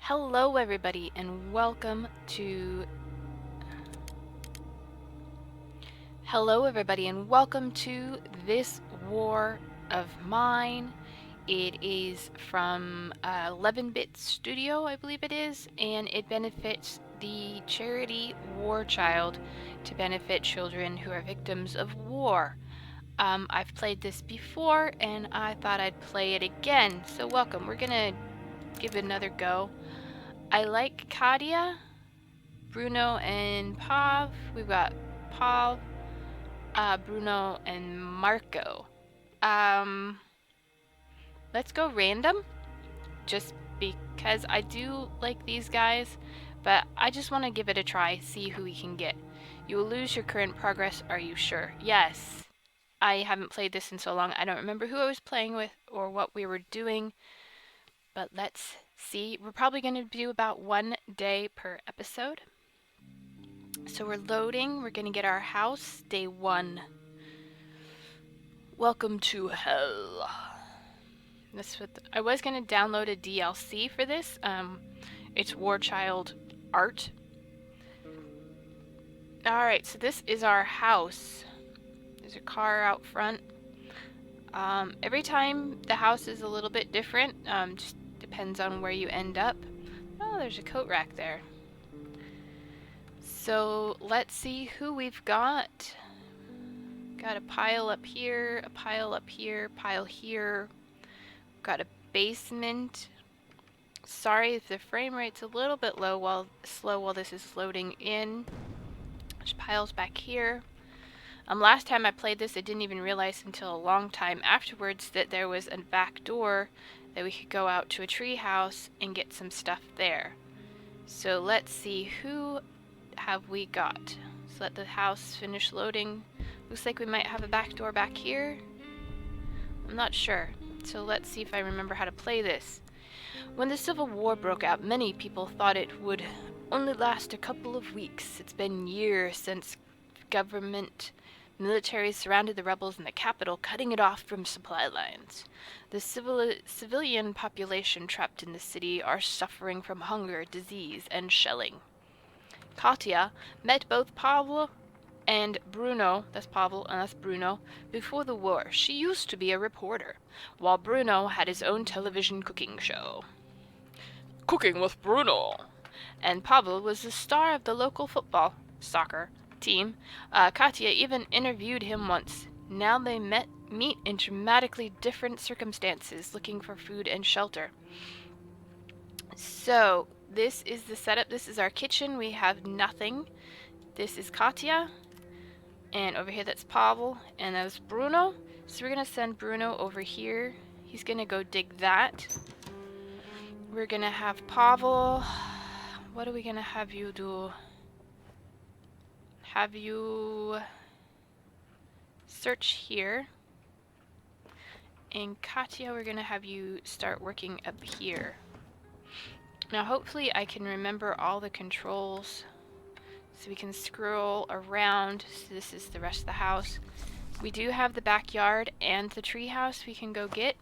Hello everybody and welcome to this war of mine. It is from 11-Bit Studio, I believe it is, and it benefits the charity War Child to benefit children who are victims of war. I've played this before and I thought I'd play it again, so welcome. We're gonna give it another go. I like Katia, Bruno, and Pav. We've got Pav, Bruno, and Marco. Let's go random, just because I do like these guys, but I just want to give it a try, see who we can get. You will lose your current progress, are you sure? Yes. I haven't played this in so long, I don't remember who I was playing with or what we were doing, but let's see. We're probably going to do about 1 day per episode. So we're loading. We're gonna get our house. Day 1. Welcome to hell. I was gonna download a DLC for this. It's War Child art. Alright, so this is our house. There's a car out front. Every time the house is a little bit different. Just depends on where you end up. Oh, there's a coat rack there. So let's see who we've got. Got a pile up here, a pile up here, pile here. Got a basement. Sorry if the frame rate's a little bit slow while this is loading in. There's piles back here. Last time I played this, I didn't even realize until a long time afterwards that there was a back door that we could go out to a tree house and get some stuff there. So let's see, who have we got? So let the house finish loading. Looks like we might have a back door back here. I'm not sure. So let's see if I remember how to play this. When the Civil War broke out, many people thought it would only last a couple of weeks. It's been years since government military surrounded the rebels in the capital, cutting it off from supply lines. The civilian population trapped in the city are suffering from hunger, disease, and shelling. Katia met both Pablo and Bruno, that's Pavel and that's Bruno, before the war. She used to be a reporter, while Bruno had his own television cooking show. Cooking with Bruno! And Pavel was the star of the local soccer team. Katia even interviewed him once. Now they meet in dramatically different circumstances, looking for food and shelter. So, this is the setup. This is our kitchen. We have nothing. This is Katia. And over here that's Pavel. And that's Bruno. So we're going to send Bruno over here. He's going to go dig that. We're going to have Pavel. What are we going to have you do? Have you search here. And Katia, we're going to have you start working up here. Now hopefully I can remember all the controls so we can scroll around. So this is the rest of the house. We do have the backyard and the tree house we can go get.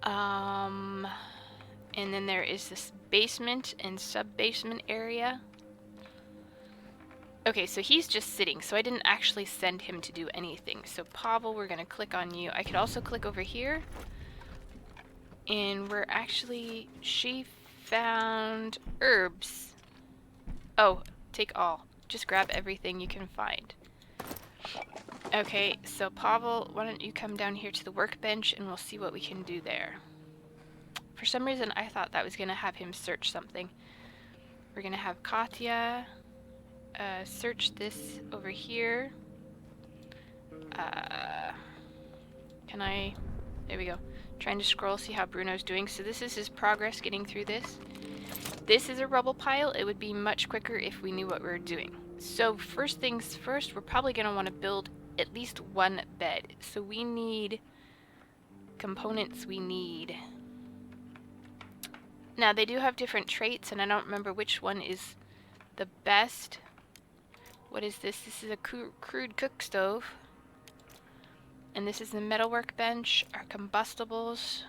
And then there is this basement and sub-basement area. Okay, so he's just sitting, so I didn't actually send him to do anything. So Pavel, we're going to click on you. I could also click over here. And she found herbs. Oh, take all. Just grab everything you can find. Okay, so Pavel, why don't you come down here to the workbench and we'll see what we can do there. For some reason, I thought that was going to have him search something. We're going to have Katia search this over here. There we go. Trying to scroll, see how Bruno's doing. So this is his progress getting through this. This is a rubble pile. It would be much quicker if we knew what we were doing. So first things first, we're probably going to want to build at least one bed. So we need components we need. Now they do have different traits and I don't remember which one is the best. What is this? This is a crude cook stove. And this is the metal workbench, our combustibles.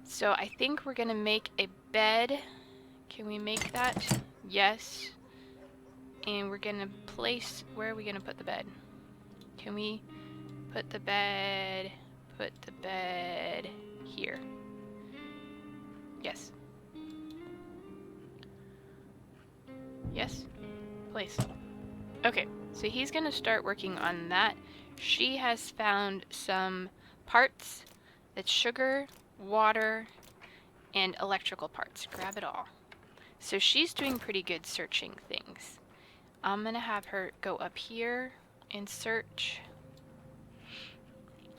So So I think we're gonna make a bed. Can we make that? Yes. And we're gonna place, where are we gonna put the bed? Can we put the bed here? Yes. Yes? Place. Okay, so he's gonna start working on that. She has found some parts. That's sugar, water, and electrical parts. Grab it all. So she's doing pretty good searching things. I'm gonna have her go up here and search.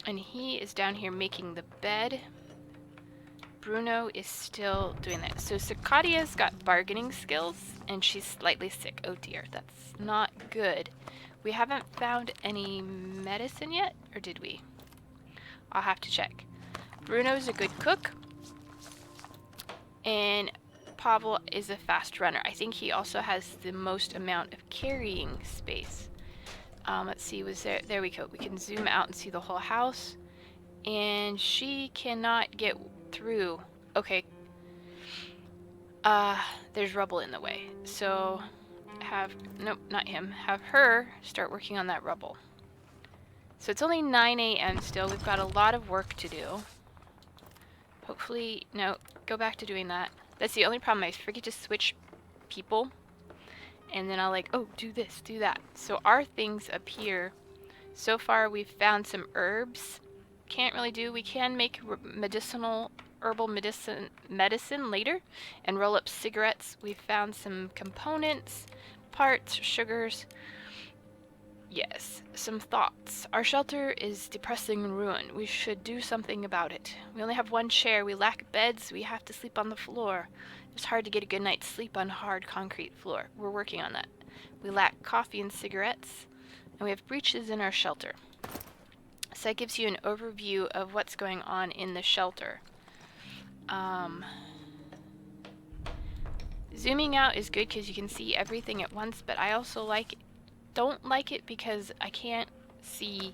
And he is down here making the bed. Bruno is still doing that. So Circadia's got bargaining skills, and she's slightly sick. Oh dear, that's not good. We haven't found any medicine yet, or did we? I'll have to check. Bruno's a good cook, and Pavel is a fast runner. I think he also has the most amount of carrying space. Let's see, there we go. We can zoom out and see the whole house, and she cannot get through. Okay. There's rubble in the way. So nope, not him. Have her start working on that rubble. So it's only 9 a.m. still. We've got a lot of work to do. Hopefully, no, go back to doing that. That's the only problem. I forget to switch people. And then I'll like, oh, do this, do that. So our things up here, so far we've found some herbs. Can't really do, we can make herbal medicine later and roll up cigarettes. We've found some components, parts, sugars. Yes, some thoughts. Our shelter is depressing ruin. We should do something about it. We only have one chair. We lack beds. We have to sleep on the floor. It's hard to get a good night's sleep on hard concrete floor. We're working on that. We lack coffee and cigarettes, and we have breaches in our shelter. So that gives you an overview of what's going on in the shelter. Zooming out is good because you can see everything at once, but I also don't like it because I can't see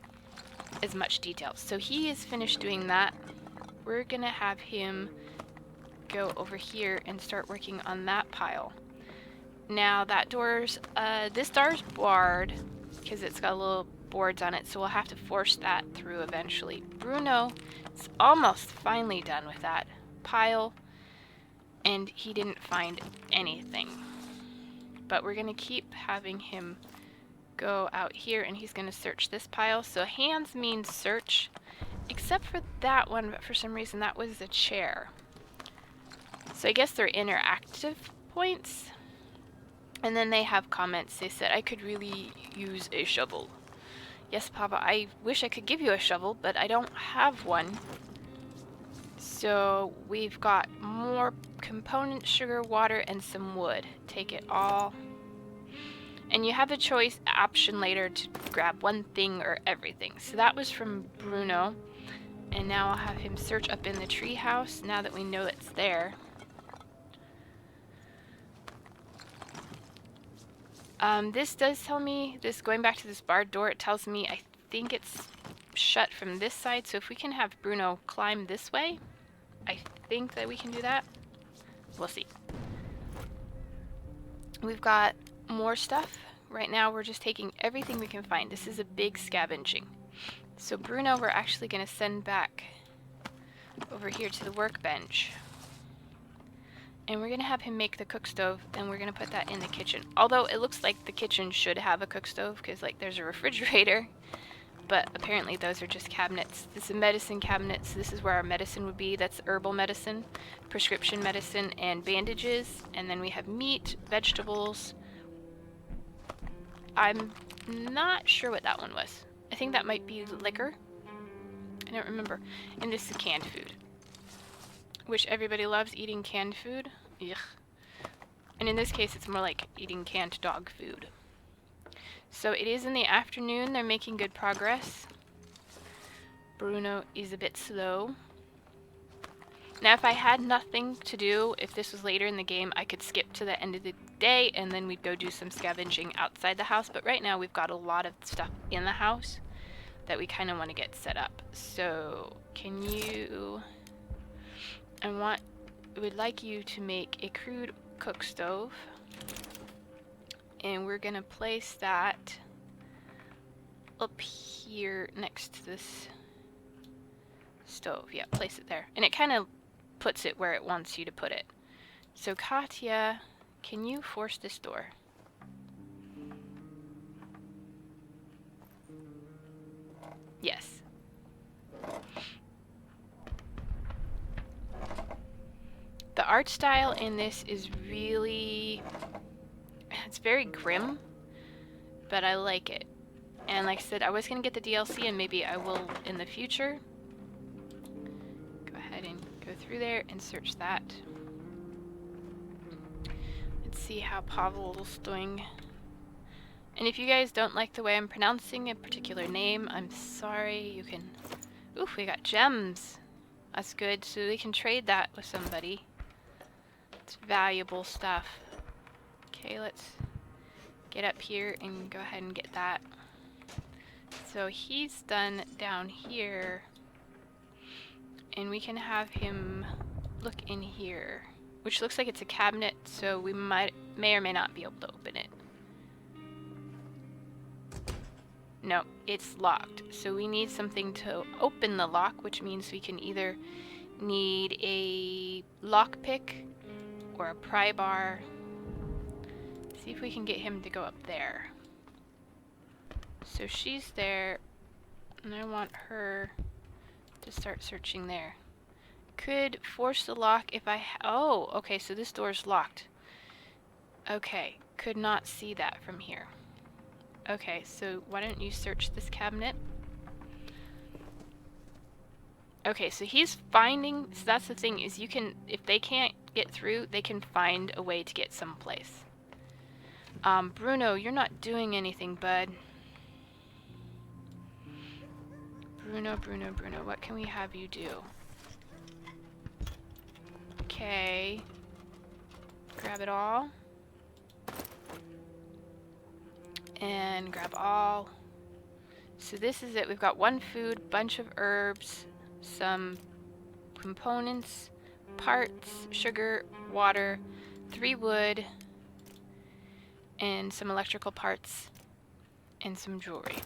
as much detail. So he is finished doing that. We're gonna have him go over here and start working on that pile. Now that this door's barred because it's got little boards on it, so we'll have to force that through eventually. Bruno is almost finally done with that pile, and he didn't find anything. But we're gonna keep having him go out here, and he's gonna search this pile. So hands means search, except for that one, but for some reason that was a chair. So I guess they're interactive points. And then they have comments. They said, I could really use a shovel. Yes, Papa, I wish I could give you a shovel, but I don't have one. So we've got more components, sugar, water, and some wood. Take it all. And you have a option later to grab one thing or everything. So that was from Bruno. And now I'll have him search up in the tree house now that we know it's there. This does tell me, going back to this barred door, it tells me I think it's shut from this side. So if we can have Bruno climb this way, I think that we can do that. We'll see. We've got more stuff. Right now we're just taking everything we can find. This is a big scavenging. So Bruno, we're actually going to send back over here to the workbench. And we're going to have him make the cook stove, and we're going to put that in the kitchen. Although it looks like the kitchen should have a cook stove because like there's a refrigerator. But apparently those are just cabinets. This is medicine cabinets. This is where our medicine would be. That's herbal medicine, prescription medicine, and bandages. And then we have meat, vegetables. I'm not sure what that one was. I think that might be liquor. I don't remember. And this is canned food, which everybody loves eating canned food. Ugh. And in this case, it's more like eating canned dog food. So it is in the afternoon. They're making good progress. Bruno is a bit slow. Now, if I had nothing to do, if this was later in the game, I could skip to the end of the day and then we'd go do some scavenging outside the house. But right now, we've got a lot of stuff in the house that we kind of want to get set up. So, can you would like you to make a crude cook stove, and we're gonna place that up here next to this stove. Yeah, place it there. And it kind of puts it where it wants you to put it. So Katya, can you force this door? Yes. The art style in this is really, it's very grim, but I like it. And like I said, I was going to get the DLC, and maybe I will in the future. Go ahead and go through there and search that. Let's see how Pavel's doing. And if you guys don't like the way I'm pronouncing a particular name, I'm sorry. You can... Oof, we got gems. That's good. So we can trade that with somebody. It's valuable stuff. Okay, let's get up here and go ahead and get that. So he's done down here. And we can have him look in here. Which looks like it's a cabinet, so we may or may not be able to open it. No, it's locked. So we need something to open the lock, which means we can either need a lockpick or a pry bar. See if we can get him to go up there. So she's there, and I want her to start searching there. Could force the lock if I oh, okay, so this door's locked. Okay, could not see that from here. Okay, so why don't you search this cabinet? Okay, so he's finding, so that's the thing, is you can, if they can't get through, they can find a way to get someplace. Bruno, you're not doing anything, bud. Bruno, what can we have you do? Okay. Grab it all. And grab all. So this is it. We've got one food, bunch of herbs, some components, parts, sugar, water, 3 wood, and some electrical parts, and some jewelry.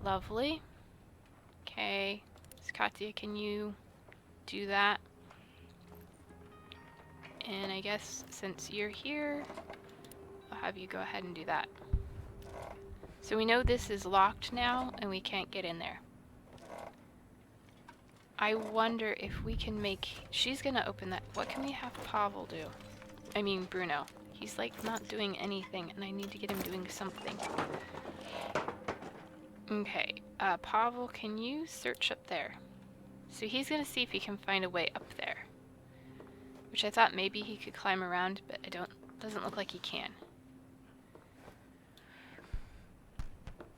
Lovely. Okay. Katya, can you do that? And I guess since you're here, I'll have you go ahead and do that. So we know this is locked now, and we can't get in there. I wonder if we can make... She's gonna open that. What can we have Pavel do? I mean, Bruno. He's like not doing anything, and I need to get him doing something. Okay, Pavel, can you search up there? So he's gonna see if he can find a way up there. Which I thought maybe he could climb around, but doesn't look like he can.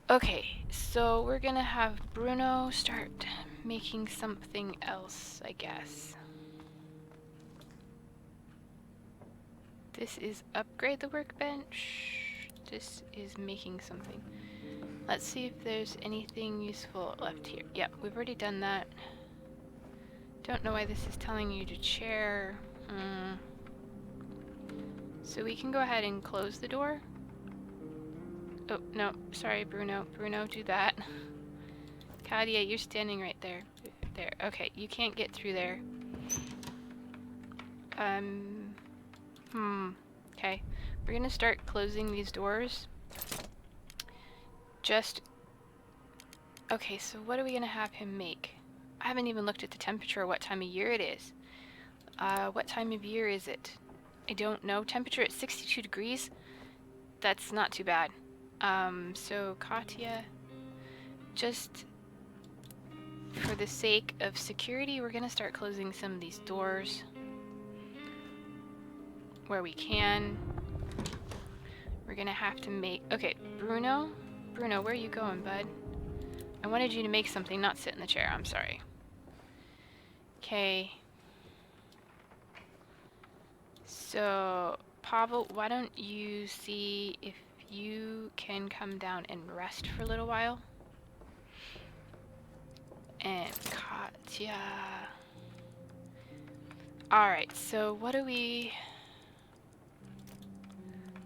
Okay, so we're gonna have Bruno start making something else, I guess. This is upgrade the workbench. This is making something. Let's see if there's anything useful left here. Yep, we've already done that. Don't know why this is telling you to chair. So we can go ahead and close the door. Oh, no, sorry, Bruno. Bruno, do that. Katya, you're standing right there. There. Okay, you can't get through there. Okay. We're gonna start closing these doors. Okay, so what are we gonna have him make? I haven't even looked at the temperature or what time of year it is. What time of year is it? I don't know. Temperature at 62 degrees? That's not too bad. So Katya, just for the sake of security, we're gonna start closing some of these doors where we can. We're gonna have to make... Okay, Bruno, where are you going, bud? I wanted you to make something, not sit in the chair. I'm sorry. Okay. So, Pavel, why don't you see if you can come down and rest for a little while? And Katya, Alright, so what do we...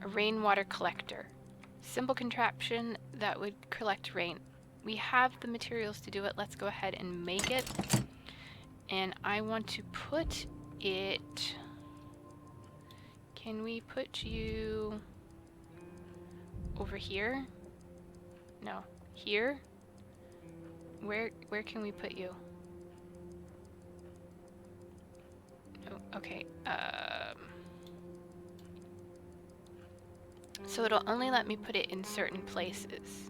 A rainwater collector. Simple contraption that would collect rain. We have the materials to do it. Let's go ahead and make it. And I want to put it... Can we put you over here? No. Here? Where can we put you? Oh, okay. So it'll only let me put it in certain places.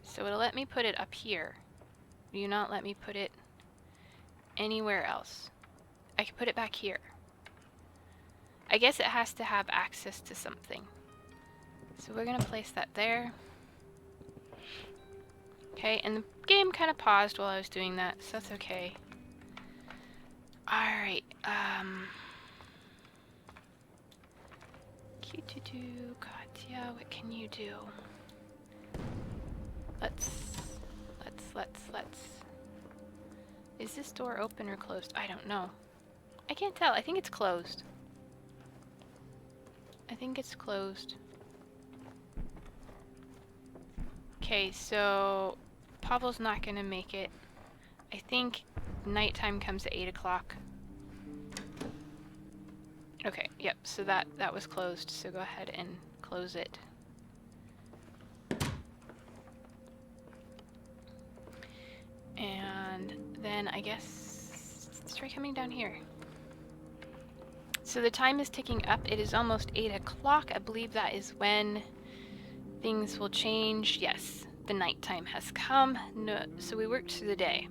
So it'll let me put it up here. Will you not let me put it anywhere else? I can put it back here. I guess it has to have access to something. So we're gonna place that there. Okay, and the game kind of paused while I was doing that, so that's okay. Alright, Katya, what can you do? Let's... Is this door open or closed? I don't know. I can't tell. I think it's closed. I think it's closed. Okay, so Pavel's not gonna make it. I think nighttime comes at 8 o'clock. Okay, yep, so that was closed, so go ahead and close it. And then I guess let's try coming down here. So the time is ticking up. It is almost 8 o'clock. I believe that is when things will change. Yes, the nighttime has come. No, so we worked through the day.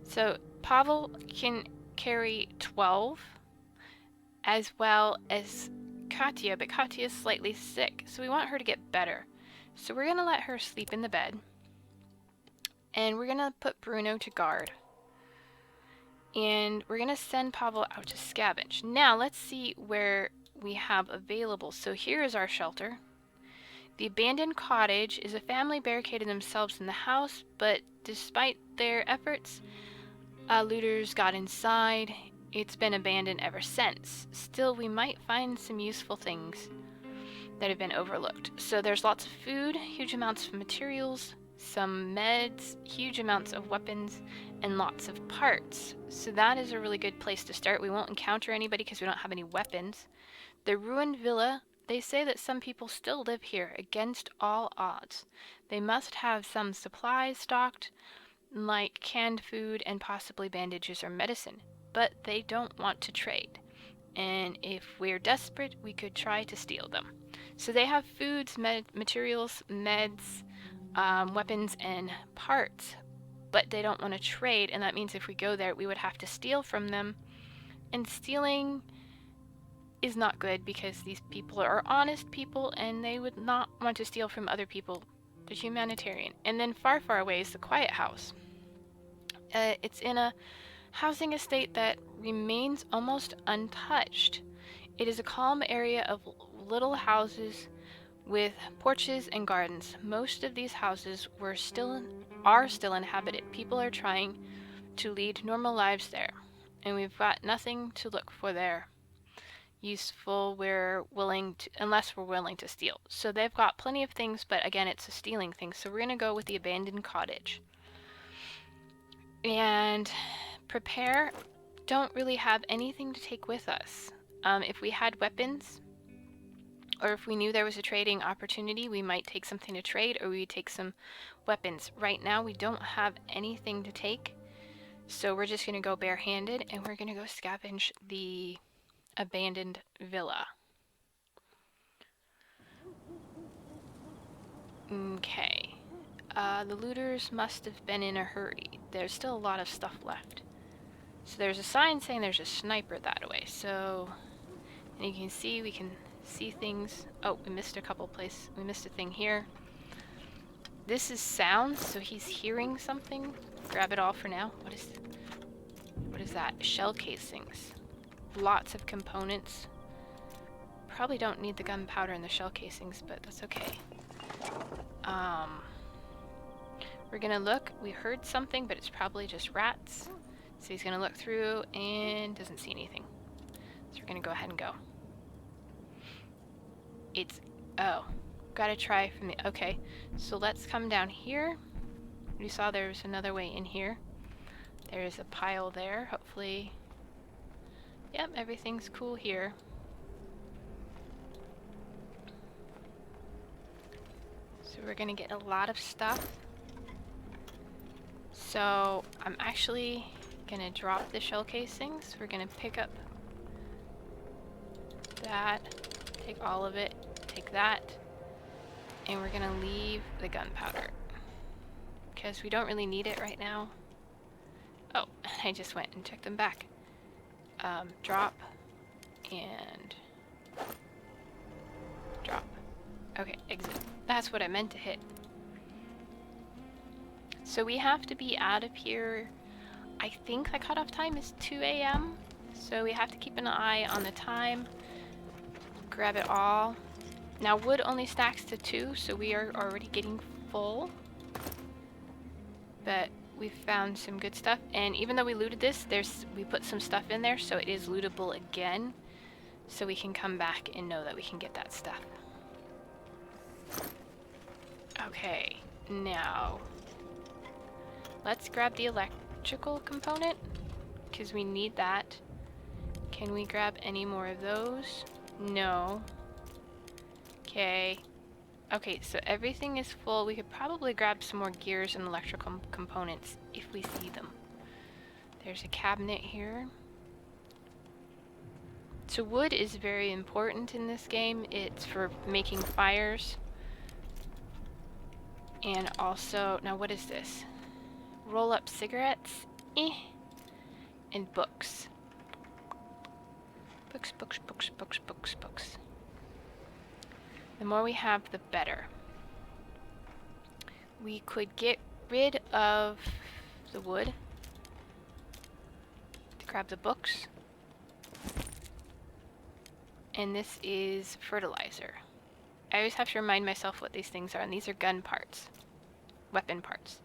So Pavel can carry 12, as well as Katya, but Katya is slightly sick, so we want her to get better. So we're gonna let her sleep in the bed, and we're gonna put Bruno to guard. And we're gonna send Pavel out to scavenge. Now let's see where we have available. So here is our shelter. The abandoned cottage is a family barricaded themselves in the house, but despite their efforts, looters got inside. It's been abandoned ever since. Still, we might find some useful things that have been overlooked. So there's lots of food, huge amounts of materials, some meds, huge amounts of weapons, and lots of parts. So that is a really good place to start. We won't encounter anybody because we don't have any weapons. The ruined villa, they say that some people still live here against all odds. They must have some supplies stocked, like canned food and possibly bandages or medicine, but they don't want to trade. And if we're desperate, we could try to steal them. So they have foods, materials, meds, weapons, and parts, but they don't want to trade, and that means if we go there, we would have to steal from them. And stealing is not good because these people are honest people, and they would not want to steal from other people. They're humanitarian. And then far, far away is the Quiet House. It's in a housing estate that remains almost untouched. It is a calm area of little houses with porches and gardens. Most of these houses are still inhabited. People are trying to lead normal lives there, and we've got nothing to look for there useful unless we're willing to steal. So they've got plenty of things, but again, it's a stealing thing. So we're gonna go with the abandoned cottage. And prepare, don't really have anything to take with us. If we had weapons, or if we knew there was a trading opportunity, we might take something to trade, or we take some weapons. Right now, we don't have anything to take, so we're just gonna go barehanded, and we're gonna go scavenge the abandoned villa. Okay. The looters must have been in a hurry. There's still a lot of stuff left. So there's a sign saying there's a sniper that way. So, and you can see, we can see things. Oh, we missed a couple places. We missed a thing here. This is sounds, so he's hearing something. Grab it all for now. What is that? Shell casings. Lots of components. Probably don't need the gunpowder and the shell casings, but that's okay. We're gonna look. We heard something, but it's probably just rats. So he's gonna look through and doesn't see anything. So we're gonna go ahead and go. Oh, gotta try from the, okay. So let's come down here. You saw there was another way in here. There's a pile there, hopefully. Yep, everything's cool here. So we're gonna get a lot of stuff. So I'm actually gonna drop the shell casings. We're gonna pick up that, take all of it, take that, and we're gonna leave the gunpowder because we don't really need it right now. Oh, I just went and took them back. Drop and drop. Okay, exit. That's what I meant to hit. So we have to be out of here. I think the cutoff time is 2 a.m. So we have to keep an eye on the time. Grab it all. Now wood only stacks to 2, so we are already getting full. But we found some good stuff, and even though we looted this, we put some stuff in there, so it is lootable again. So we can come back and know that we can get that stuff. Okay, now let's grab the electrical component because we need that. Can we grab any more of those? No. Okay. Okay, so everything is full. We could probably grab some more gears and electrical components if we see them. There's a cabinet here. So wood is very important in this game. It's for making fires. And also, now what is this? Roll up cigarettes. And books. Books, books, books, books, books, books. The more we have, the better. We could get rid of the wood to grab the books. And this is fertilizer. I always have to remind myself what these things are, and these are gun parts, weapon parts.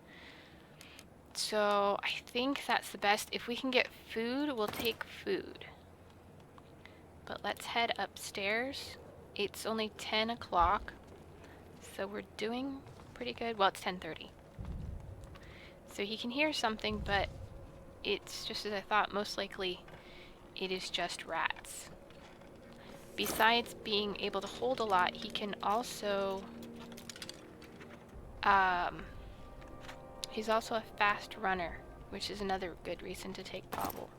So I think that's the best. If we can get food, we'll take food. But let's head upstairs. It's only 10 o'clock, so we're doing pretty good. Well, it's 10:30. So he can hear something, but it's just as I thought. Most likely, it is just rats. Besides being able to hold a lot, he can also... he's also a fast runner, which is another good reason to take Bobble.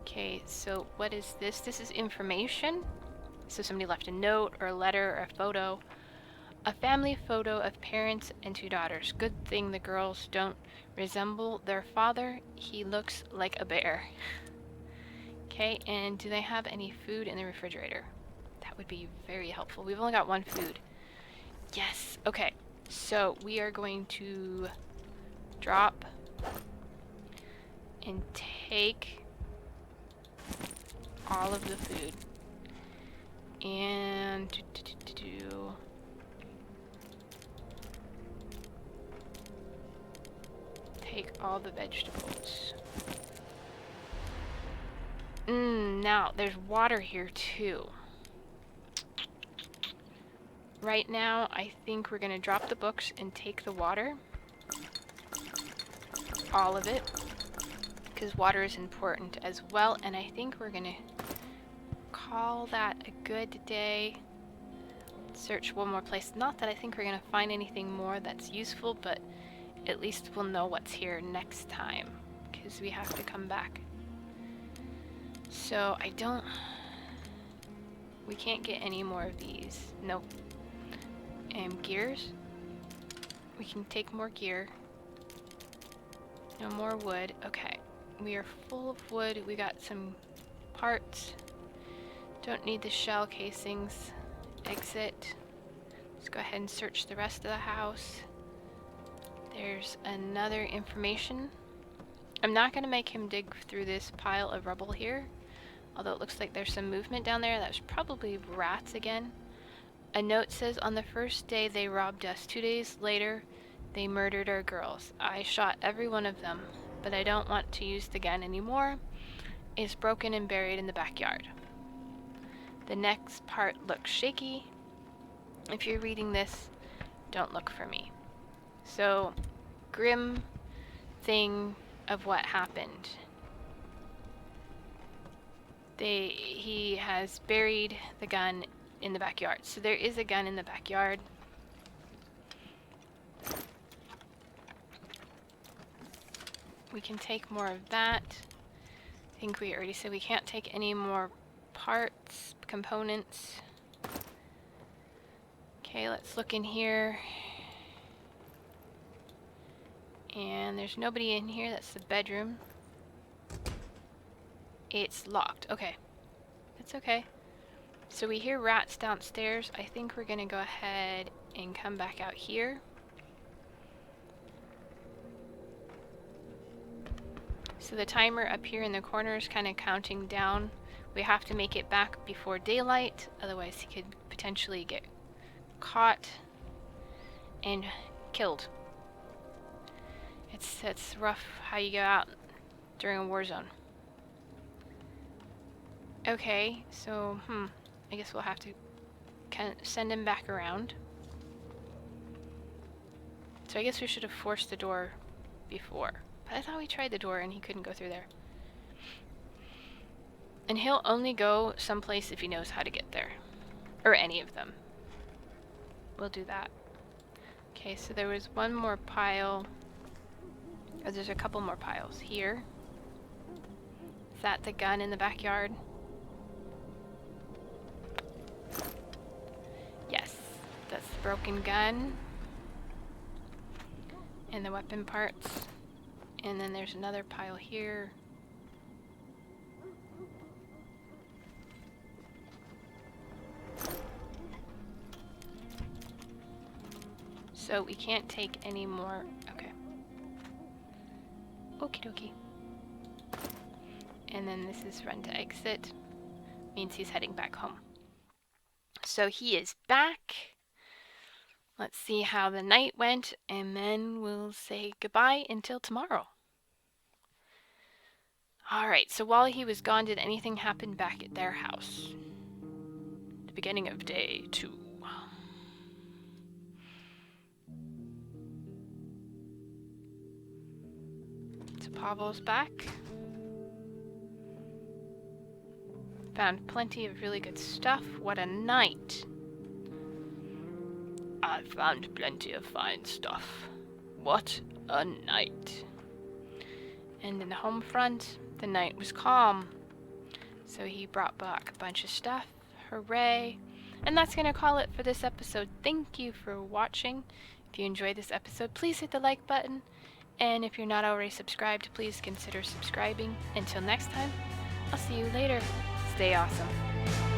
Okay, so what is this? This is information. So somebody left a note or a letter or a photo. A family photo of parents and 2 daughters. Good thing the girls don't resemble their father. He looks like a bear. Okay, and do they have any food in the refrigerator? That would be very helpful. We've only got 1 food. Yes, okay. So we are going to drop and take all of the food. And take all the vegetables. Now there's water here too. Right now, I think we're gonna drop the books and take the water. All of it. Because water is important as well, and I think we're gonna call that a good day. Search one more place. Not that I think we're gonna find anything more that's useful, but at least we'll know what's here next time, because we have to come back. So we can't get any more of these. Nope. And gears. We can take more gear. No more wood. Okay. We are full of wood. We got some parts. Don't need the shell casings. Exit. Let's go ahead and search the rest of the house. There's another information. I'm not going to make him dig through this pile of rubble here, although it looks like there's some movement down there. That's probably rats again. A note says, on the first day they robbed us. 2 days later, they murdered our girls. I shot every one of them. but I don't want to use the gun anymore, is broken and buried in the backyard. The next part looks shaky. If you're reading this, don't look for me. So, grim thing of what happened. He has buried the gun in the backyard. So there is a gun in the backyard. We can take more of that. I think we already said we can't take any more parts, components. Okay, let's look in here. And there's nobody in here. That's the bedroom. It's locked. Okay. That's okay. So we hear rats downstairs. I think we're going to go ahead and come back out here. So the timer up here in the corner is kind of counting down. We have to make it back before daylight, otherwise he could potentially get caught and killed. It's rough how you go out during a war zone. Okay, so I guess we'll have to kind of send him back around. So I guess we should have forced the door before. But I thought we tried the door and he couldn't go through there. And he'll only go someplace if he knows how to get there. Or any of them. We'll do that. Okay, so there was one more pile. Oh, there's a couple more piles here. Is that the gun in the backyard? Yes, that's the broken gun. And the weapon parts. And then there's another pile here. So we can't take any more. Okay. Okie dokie. And then this is run to exit. Means he's heading back home. So he is back. Let's see how the night went, and then we'll say goodbye until tomorrow. Alright, so while he was gone, did anything happen back at their house? The beginning of day 2. So Pavel's back. Found plenty of really good stuff. What a night. I found plenty of fine stuff. What a night. And in the home front, the night was calm. So he brought back a bunch of stuff. Hooray. And that's going to call it for this episode. Thank you for watching. If you enjoyed this episode, please hit the like button. And if you're not already subscribed, please consider subscribing. Until next time, I'll see you later. Stay awesome.